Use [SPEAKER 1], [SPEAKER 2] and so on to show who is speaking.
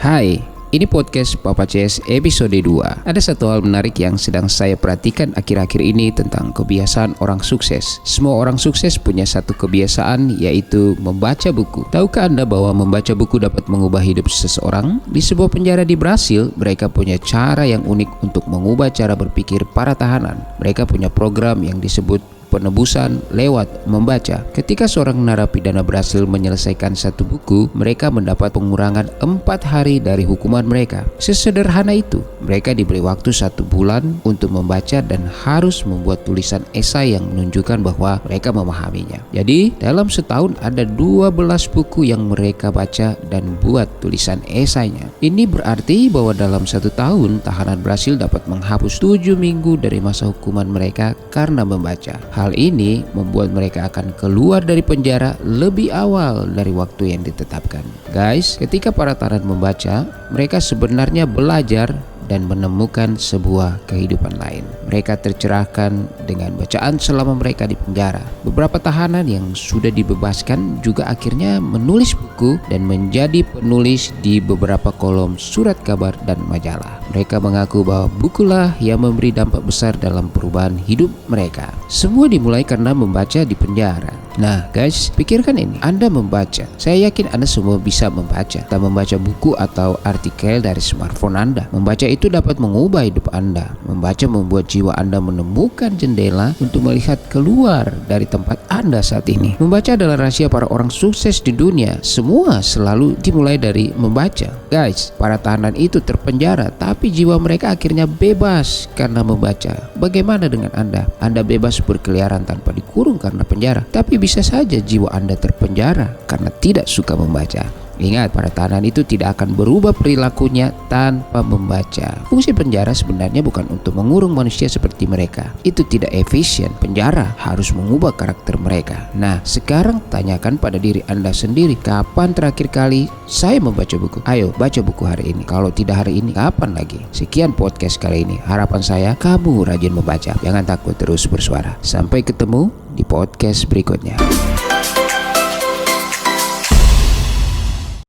[SPEAKER 1] Hai, ini podcast Papa CS episode 2. Ada satu hal menarik yang sedang saya perhatikan akhir-akhir ini tentang kebiasaan orang sukses. Semua orang sukses punya satu kebiasaan, yaitu membaca buku. Tahukah Anda bahwa membaca buku dapat mengubah hidup seseorang? Di sebuah penjara di Brasil, mereka punya cara yang unik untuk mengubah cara berpikir para tahanan. Mereka punya program yang disebut penebusan lewat membaca. Ketika seorang narapidana berhasil menyelesaikan satu buku, mereka mendapat pengurangan 4 hari dari hukuman mereka. Sesederhana itu, mereka diberi waktu 1 bulan untuk membaca dan harus membuat tulisan esai yang menunjukkan bahwa mereka memahaminya. Jadi, dalam setahun ada 12 buku yang mereka baca dan buat tulisan esainya. Ini berarti bahwa dalam 1 tahun, tahanan Brasil dapat menghapus 7 minggu dari masa hukuman mereka karena membaca. Hal ini membuat mereka akan keluar dari penjara lebih awal dari waktu yang ditetapkan. Guys, ketika para tahanan membaca, mereka sebenarnya belajar dan menemukan sebuah kehidupan lain. Mereka tercerahkan dengan bacaan selama mereka di penjara. Beberapa tahanan yang sudah dibebaskan juga akhirnya menulis buku dan menjadi penulis di beberapa kolom surat kabar dan majalah. Mereka mengaku bahwa bukulah yang memberi dampak besar dalam perubahan hidup mereka. Semua dimulai karena membaca di penjara. Nah guys, pikirkan ini. Anda membaca. Saya yakin Anda semua bisa membaca. Tak membaca buku atau artikel dari smartphone Anda. Membaca itu dapat mengubah hidup Anda. Membaca membuat jiwa Anda menemukan jendela untuk melihat keluar dari tempat Anda saat ini. Membaca adalah rahasia para orang sukses di dunia. Semua selalu dimulai dari membaca. Guys, para tahanan itu terpenjara, tapi jiwa mereka akhirnya bebas karena membaca. Bagaimana dengan Anda? Anda bebas berkeliaran tanpa dikurung karena penjara, tapi bisa saja jiwa Anda terpenjara karena tidak suka membaca. Ingat, para tahanan itu tidak akan berubah perilakunya tanpa membaca. Fungsi penjara sebenarnya bukan untuk mengurung manusia seperti mereka. Itu tidak efisien. Penjara harus mengubah karakter mereka. Nah, sekarang tanyakan pada diri Anda sendiri, kapan terakhir kali saya membaca buku? Ayo, baca buku hari ini. Kalau tidak hari ini, kapan lagi? Sekian podcast kali ini. Harapan saya, kamu rajin membaca. Jangan takut, terus bersuara. Sampai ketemu di podcast berikutnya.